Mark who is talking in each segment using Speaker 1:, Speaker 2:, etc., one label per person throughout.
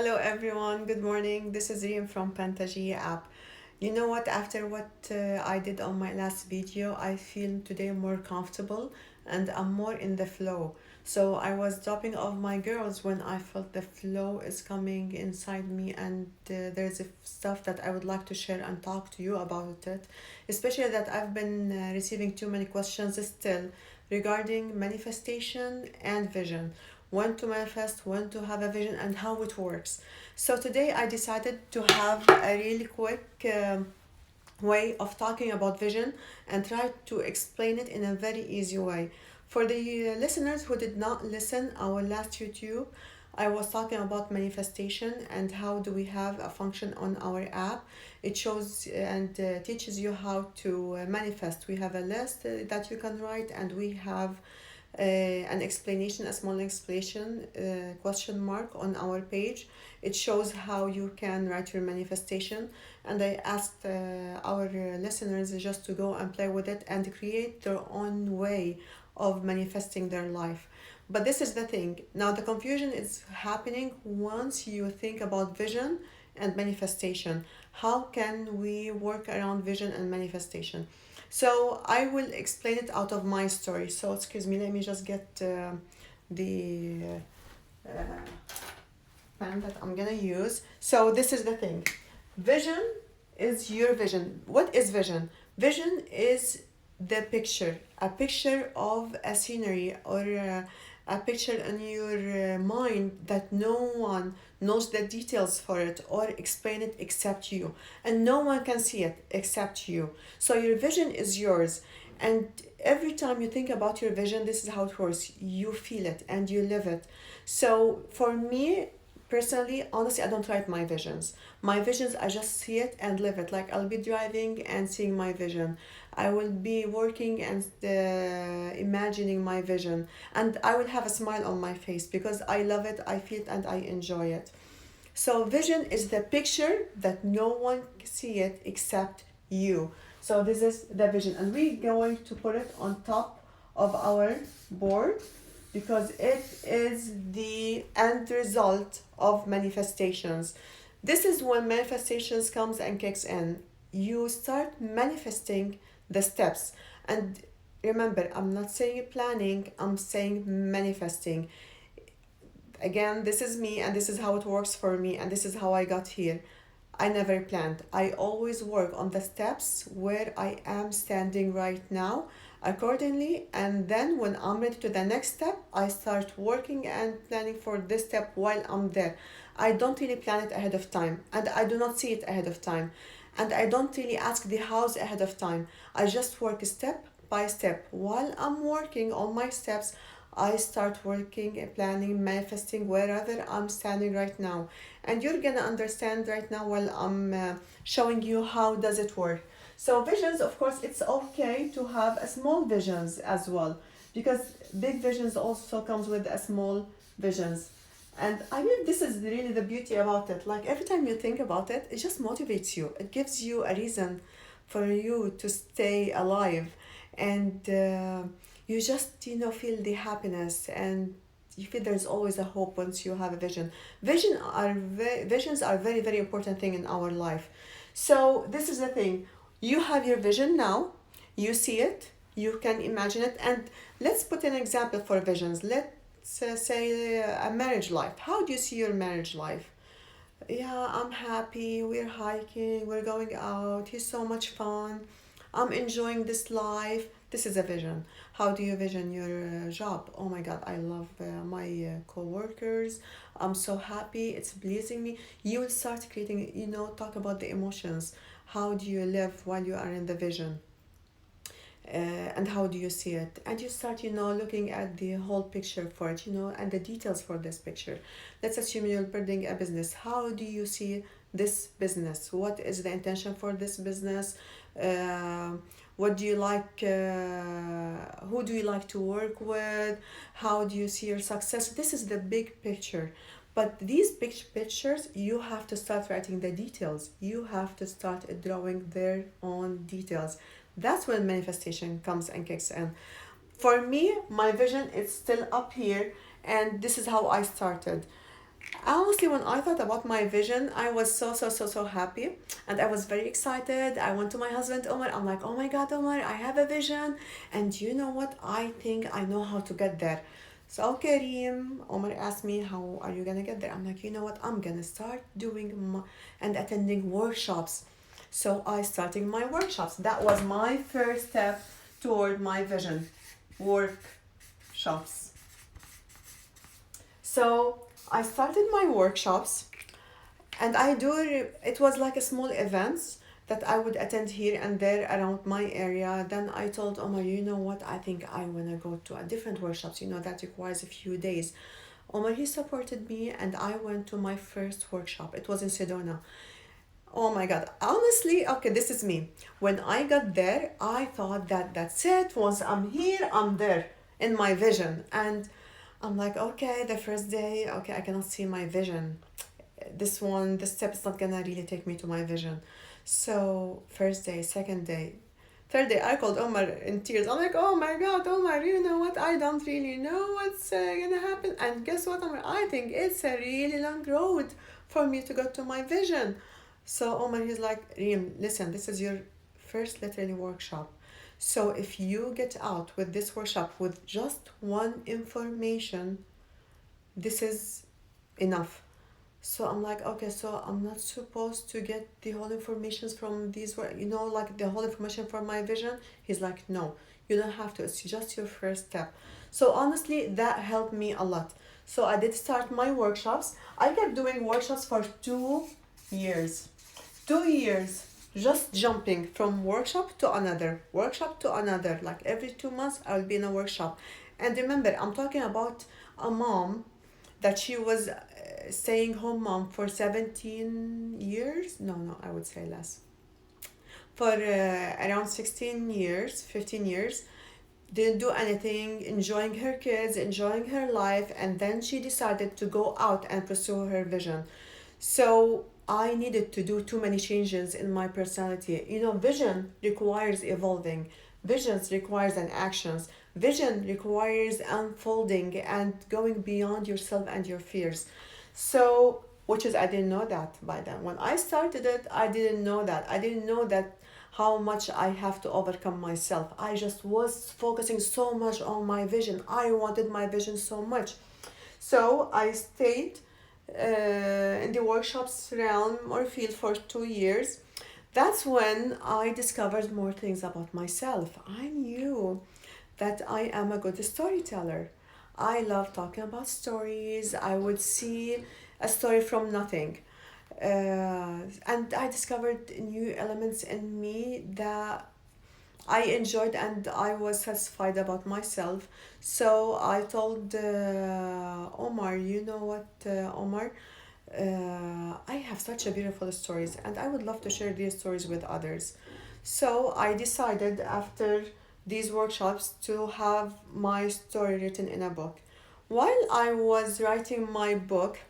Speaker 1: Hello everyone, good morning. This is Reem from Pantagea app. You know what, after what I did on my last video, I feel today more comfortable and I'm more in the flow. So I was dropping off my girls when I felt the flow is coming inside me, and there's stuff that I would like to share and talk to you about it. Especially that I've been receiving too many questions still regarding manifestation and vision, when to manifest, when to have a vision, and how it works. So today I decided to have a really quick way of talking about vision and try to explain it in a very easy way. For the listeners who did not listen our last YouTube, I was talking about manifestation and how do we have a function on our app. It shows and teaches you how to manifest. We have a list that you can write, and we have an explanation, a small explanation, question mark on our page. It shows how you can write your manifestation, and I asked our listeners just to go and play with it and create their own way of manifesting their life. But this is the thing. Now the confusion is happening once you think about vision and manifestation. How can we work around vision and manifestation? So I will explain it out of my story. So excuse me, let me just get the uh, pen that I'm gonna use. So this is the thing. Vision is your vision. What is vision? Vision is the picture, a picture of a scenery, or a picture in your mind that no one knows the details for it or explain it except you, and no one can see it except you. So your vision is yours, and every time you think about your vision, this is how it works. You feel it and you live it. So for me personally, honestly, I don't write my visions. My visions, I just see it and live it. Like I'll be driving and seeing my vision. I will be working and imagining my vision, and I will have a smile on my face because I love it, I feel it, and I enjoy it. So vision is the picture that no one can see it except you. So this is the vision, and we're going to put it on top of our board because it is the end result of manifestations. This is when manifestations comes and kicks in. You start manifesting the steps. And remember, I'm not saying planning, I'm saying manifesting. Again, this is me, and this is how it works for me, and this is how I got here. I never planned. I always work on the steps where I am standing right now accordingly, and then when I'm ready to the next step, I start working and planning for this step while I'm there. I don't really plan it ahead of time, and I do not see it ahead of time, and I don't really ask the hows ahead of time. I just work step by step. While I'm working on my steps, I start working and planning, manifesting wherever I'm standing right now. And you're gonna understand right now while I'm showing you how does it work. So visions, of course, it's okay to have a small visions as well, because big visions also comes with a small visions. And I mean, this is really the beauty about it. Like every time you think about it, it just motivates you. It gives you a reason for you to stay alive, and you just feel the happiness, and you feel there's always a hope once you have a vision. Visions are very very important thing in our life. So this is the thing. You have your vision now. You see it. You can imagine it. And let's put an example for visions. Let's say a marriage life. How do you see your marriage life? Yeah, I'm happy. We're hiking. We're going out. It's so much fun. I'm enjoying this life. This is a vision. How do you vision your job? Oh my God, I love my co-workers. I'm so happy. It's pleasing me. You will start creating, talk about the emotions. How do you live while you are in the vision? And how do you see it? And you start looking at the whole picture for it, and the details for this picture. Let's assume you're building a business. How do you see this business? What is the intention for this business? What do you like? Who do you like to work with? How do you see your success? This is the big picture. But these big pictures, you have to start writing the details. You have to start drawing their own details. That's when manifestation comes and kicks in. For me, my vision is still up here, and this is how I started. Honestly, when I thought about my vision, I was so happy, and I was very excited. I went to my husband Omar. I'm like, oh my God, Omar, I have a vision, and you know what? I think I know how to get there. So okay, Reem, Omar asked me, how are you gonna get there? I'm like, you know what? I'm gonna start doing and attending workshops. So I started my workshops. That was my first step toward my vision. Workshops. So I started my workshops, and it was like a small events that I would attend here and there around my area. Then I told Omar, you know what, I think I want to go to a different workshops, that requires a few days. Omar, he supported me, and I went to my first workshop. It was in Sedona. Oh my God, honestly, okay, this is me. When I got there, I thought that that's it. Once I'm here, I'm there in my vision. And I'm like, okay, the first day, okay, I cannot see my vision. This step is not gonna really take me to my vision. So, first day, second day, third day, I called Omar in tears. I'm like, oh my God, Omar, you know what? I don't really know what's gonna happen. And guess what, Omar? I think it's a really long road for me to go to my vision. So Omar, he's like, Reem, listen, this is your first literally workshop. So if you get out with this workshop with just one information, this is enough. So I'm like, okay, so I'm not supposed to get the whole information from these, like the whole information from my vision. He's like, no, you don't have to. It's just your first step. So honestly, that helped me a lot. So I did start my workshops. I kept doing workshops for 2 years. 2 years, just jumping from workshop to another. Like every 2 months, I'll be in a workshop. And remember, I'm talking about a mom that she was staying home mom for 17 years. No, I would say less. For around 16 years, 15 years, didn't do anything, enjoying her kids, enjoying her life, and then she decided to go out and pursue her vision. So I needed to do too many changes in my personality. Vision requires evolving. Visions requires an actions. Vision requires unfolding and going beyond yourself and your fears. So, which is I didn't know that by then. When I started it, I didn't know that. I didn't know that how much I have to overcome myself. I just was focusing so much on my vision. I wanted my vision so much. So I stayed in the workshops realm or field for 2 years. That's when I discovered more things about myself. I knew that I am a good storyteller. I love talking about stories. I would see a story from nothing. And I discovered new elements in me that I enjoyed and I was satisfied about myself. So I told Omar, you know what, Omar? I have such a beautiful stories and I would love to share these stories with others. So I decided after these workshops to have my story written in a book. While I was writing my book,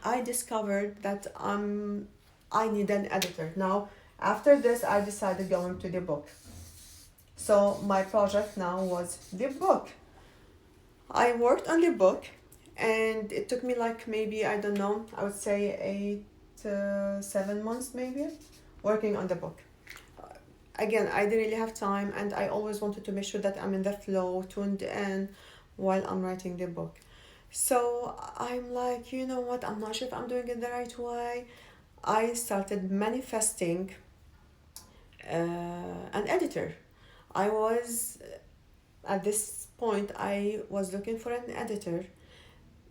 Speaker 1: I discovered that I need an editor. Now, after this, I decided going to the book. So my project now was the book. I worked on the book, and it took me like maybe I don't know. I would say 7 months maybe, working on the book. Again, I didn't really have time, and I always wanted to make sure that I'm in the flow, tuned in, while I'm writing the book. So I'm like, you know what? I'm not sure if I'm doing it the right way. I started manifesting an editor. I was at this point I was looking for an editor.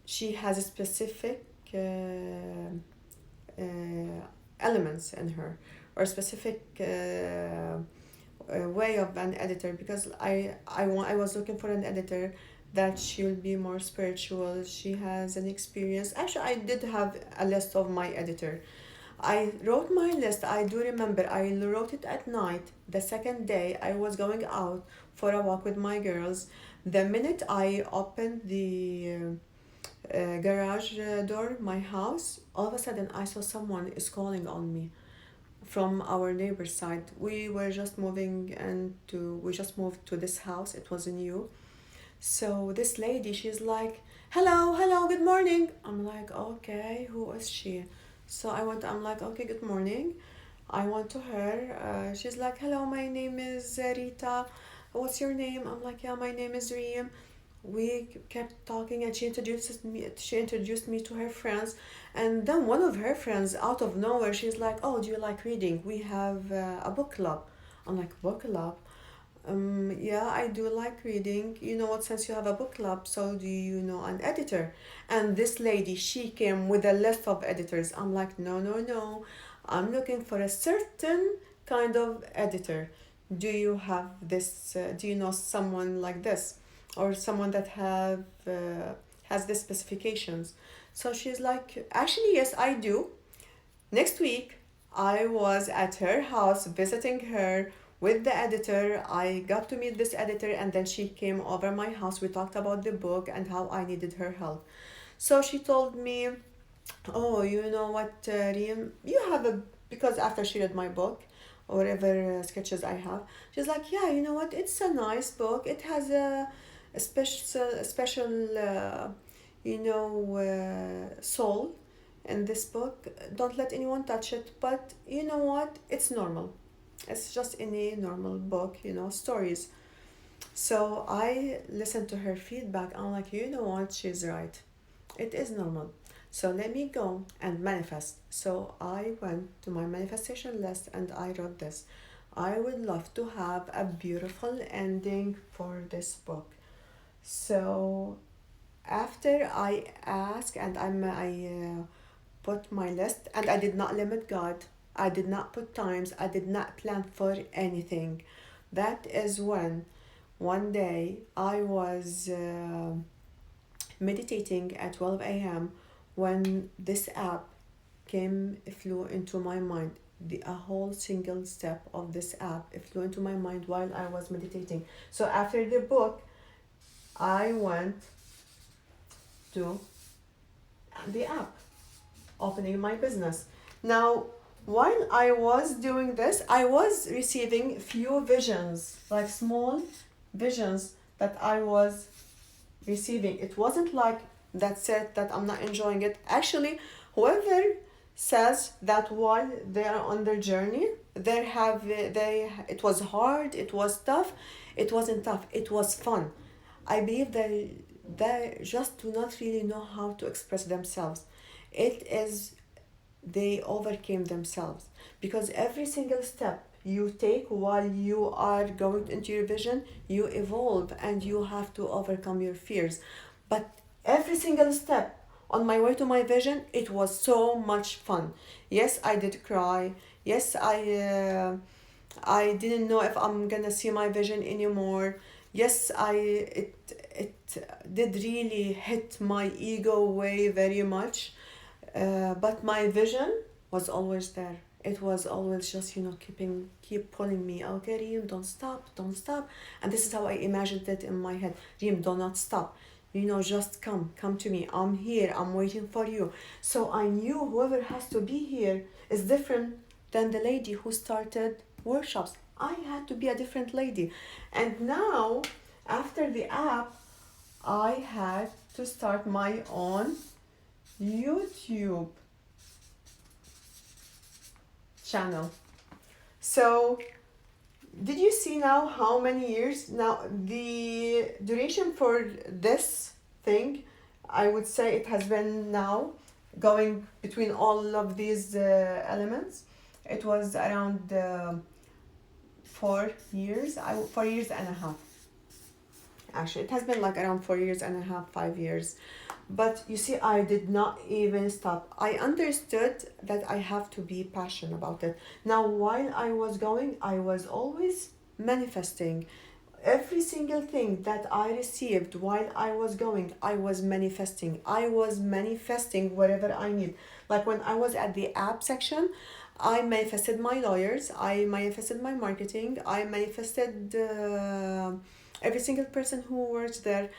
Speaker 1: She has a specific elements in her or specific way of an editor because I was looking for an editor that she will be more spiritual. She has an experience. Actually, I did have a list of my editor. I wrote my list. I do remember I wrote it at night. The second day I was going out for a walk with my girls. The minute I opened the garage door, my house, all of a sudden I saw someone is calling on me from our neighbor's side. We just moved to this house. It was new. So this lady, she's like, hello, good morning. I'm like, okay, who is she? So I'm like, okay, good morning. I went to her. She's like, hello, my name is Rita. What's your name? I'm like, yeah, my name is Reem. We kept talking, and she introduced me to her friends. And then one of her friends, out of nowhere, she's like, oh, do you like reading? We have a book club. I'm like, book club? Yeah, I do like reading. You know what? Since you have a book club, so do you know an editor? And this lady, she came with a list of editors. I'm like, no, no, no. I'm looking for a certain kind of editor. Do you have this? Do you know someone like this, or someone that has the specifications? So she's like, actually, yes, I do. Next week, I was at her house visiting her with the editor. I got to meet this editor, and then she came over my house. We talked about the book and how I needed her help. So she told me, oh, you know what, Reem, you have a, because after she read my book, or whatever sketches I have, she's like, yeah, you know what, it's a nice book. It has a special, soul in this book. Don't let anyone touch it. But you know what? It's normal. It's just any normal book, stories. So I listened to her feedback. I'm like, you know what? She's right. It is normal. So let me go and manifest. So I went to my manifestation list and I wrote this. I would love to have a beautiful ending for this book. So after I ask and I put my list, and I did not limit God. I did not put times. I did not plan for anything. That is when one day I was meditating at 12 a.m. when this app flew into my mind. A whole single step of this app, it flew into my mind while I was meditating. So after the book, I went to the app, opening my business. Now, while I was doing this, I was receiving few visions, like small visions that I was receiving. It wasn't like that said that I'm not enjoying it. Actually, whoever says that while they are on their journey, it was hard, it was tough. It wasn't tough. It was fun. I believe they just do not really know how to express themselves. It is they overcame themselves, because every single step you take while you are going into your vision, you evolve and you have to overcome your fears. But every single step on my way to my vision, it was so much fun. Yes, I did cry. Yes, I didn't know if I'm gonna see my vision anymore. Yes, it did really hit my ego way very much, but my vision was always there. It was always just, keep pulling me. Okay, Reem, don't stop, don't stop. And this is how I imagined it in my head. Reem, do not stop. Just come to me. I'm here. I'm waiting for you. So I knew whoever has to be here is different than the lady who started workshops. I had to be a different lady. And now, after the app, I had to start my own YouTube channel. So, did you see now how many years? Now, the duration for this thing, I would say it has been now going between all of these elements. It was around 4 years, 4 years and a half. Actually, it has been like around 4 years and a half, 5 years. But you see, I did not even stop. I understood that I have to be passionate about it. Now, while I was going, I was always manifesting. Every single thing that I received while I was going, I was manifesting. I was manifesting whatever I need. Like when I was at the app section, I manifested my lawyers, I manifested my marketing, I manifested every single person who works there.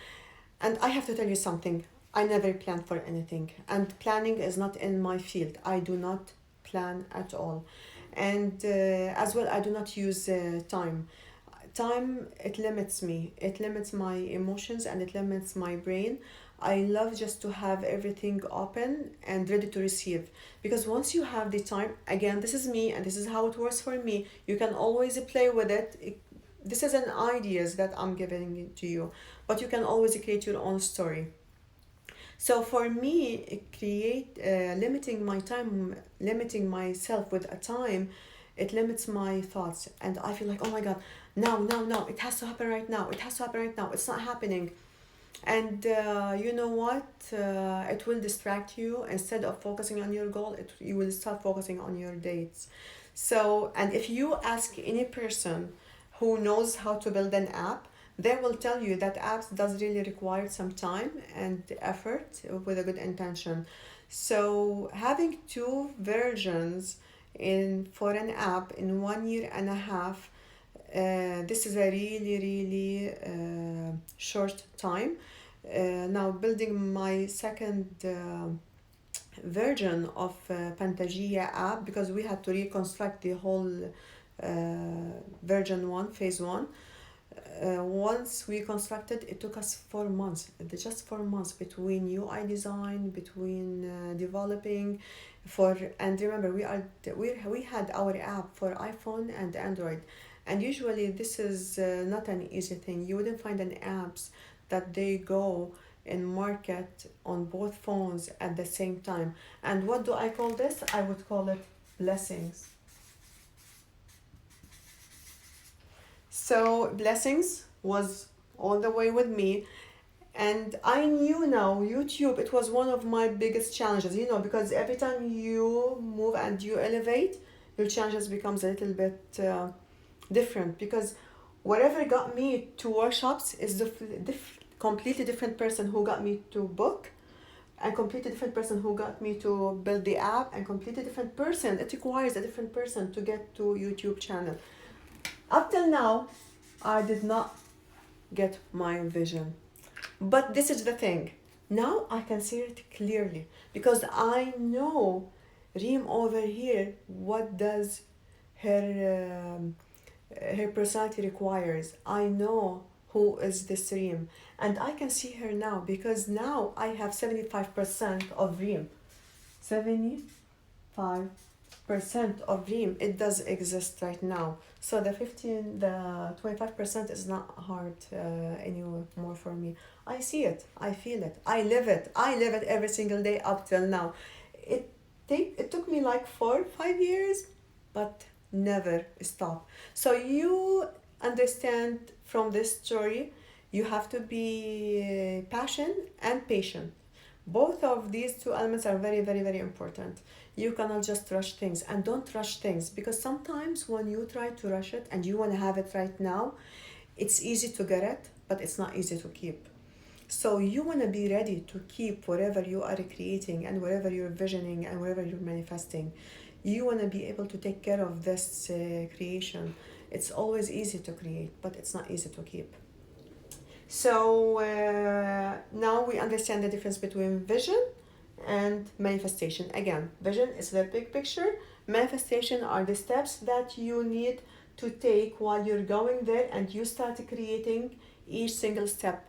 Speaker 1: And I have to tell you something. I never plan for anything, and planning is not in my field. I do not plan at all, and as well, I do not use time. Time, it limits me. It limits my emotions and it limits my brain. I love just to have everything open and ready to receive. Because once you have the time, again, this is me and this is how it works for me. You can always play with it. This is an ideas that I'm giving it to you, but you can always create your own story. So for me, create limiting my time, limiting myself with a time, it limits my thoughts, and I feel like, oh my god, now, it has to happen right now. It has to happen right now. It's not happening, and you know what? It will distract you instead of focusing on your goal. You will start focusing on your dates. So, and if you ask any person who knows how to build an app, they will tell you that apps does really require some time and effort with a good intention. So having two versions in for an app in 1 year and a half, this is a really short time. Now building my second version of Pantagea app, because we had to reconstruct the whole version 1, phase 1. Once we constructed, it took us 4 months, just 4 months between UI design, between developing for, and remember, we had our app for iPhone and Android, and usually this is not an easy thing. You wouldn't find an apps that they go in market on both phones at the same time. And what do I call this? I would call it blessings. So blessings was all the way with me, and I knew now YouTube, it was one of my biggest challenges, because every time you move and you elevate, your challenges becomes a little bit different, because whatever got me to workshops is the completely different person who got me to book, and completely different person who got me to build the app, and completely different person. It requires a different person to get to YouTube channel. Up till now, I did not get my vision. But this is the thing. Now I can see it clearly, because I know Reem over here, what does her personality requires. I know who is this Reem, and I can see her now, because now I have 75% of Reem. 75% of Reem, it does exist right now. So the 25% is not hard anymore for me. I see it, I feel it, I live it every single day up till now. It took me like 4-5 years, but never stop. So you understand from this story, you have to be patient and patient. Both of these two elements are very important. You cannot just rush things, and don't rush things, because sometimes when you try to rush it and you want to have it right now, it's easy to get it, but it's not easy to keep. So you want to be ready to keep whatever you are creating and whatever you're visioning and whatever you're manifesting. You want to be able to take care of this creation. It's always easy to create, but it's not easy to keep. So now we understand the difference between vision and manifestation. Again, vision is the big picture. Manifestation are the steps that you need to take while you're going there, and you start creating each single step.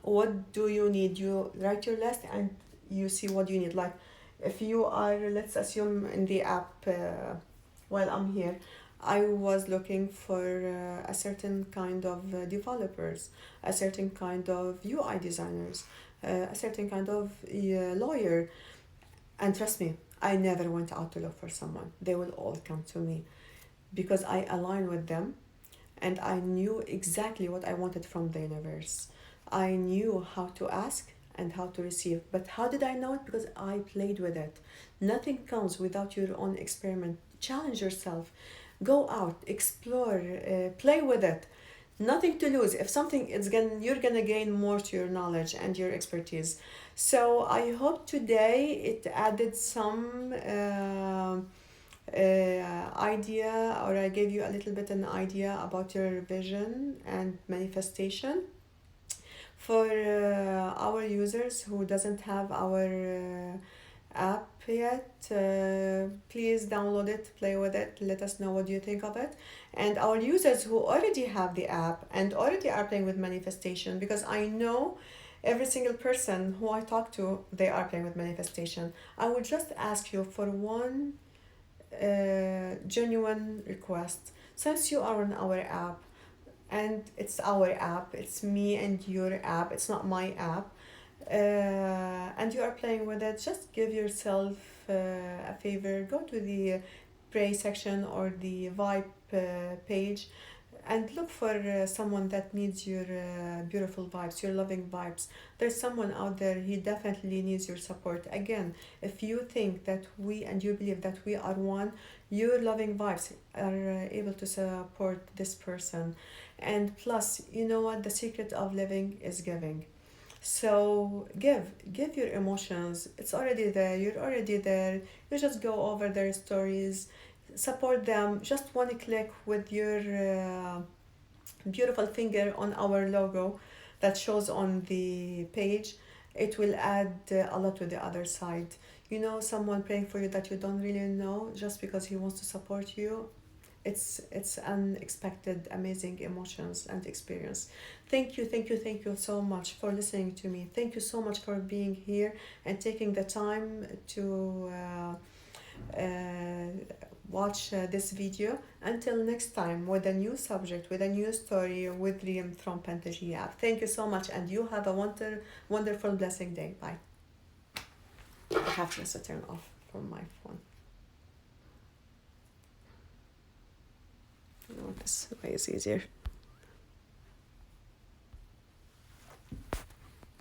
Speaker 1: What do you need? You write your list and you see what you need. Like if you are, let's assume in the app, while I'm here, I was looking for a certain kind of developers, a certain kind of UI designers, a certain kind of lawyer. And trust me, I never went out to look for someone. They will all come to me, because I align with them, and I knew exactly what I wanted from the universe. I knew how to ask and how to receive. But how did I know it? Because I played with it. Nothing comes without your own experiment. Challenge yourself. Go out, explore, play with it. Nothing to lose. If something, you're gonna gain more to your knowledge and your expertise. So I hope today it added some idea, or I gave you a little bit an idea about your vision and manifestation. For our users who doesn't have our app yet, please download it, play with it, let us know what you think of it. And our users who already have the app and already are playing with manifestation, because I know Every single person who I talk to, they are playing with manifestation. I would just ask you for one genuine request. Since you are on our app, and it's our app, it's me and your app, it's not my app, and you are playing with it, just give yourself a favor. Go to the pray section or the vibe page, and look for someone that needs your beautiful vibes, your loving vibes. There's someone out there, he definitely needs your support. Again, if you think that we, and you believe that we are one, your loving vibes are able to support this person. And plus, you know what, the secret of living is giving. So give your emotions. It's already there, you're already there. You just go over their stories, support them. Just one click with your beautiful finger on our logo that shows on the page, it will add a lot to the other side. You know, someone praying for you that you don't really know, just because he wants to support you, it's unexpected, amazing emotions and experience. Thank you, thank you, thank you so much for listening to me. Thank you so much for being here and taking the time to watch this video. Until next time, with a new subject, with a new story, with Reem from Pantagea. Thank you so much, and you have a wonderful, blessing day. Bye. I have to turn off from my phone. You know, this way is easier.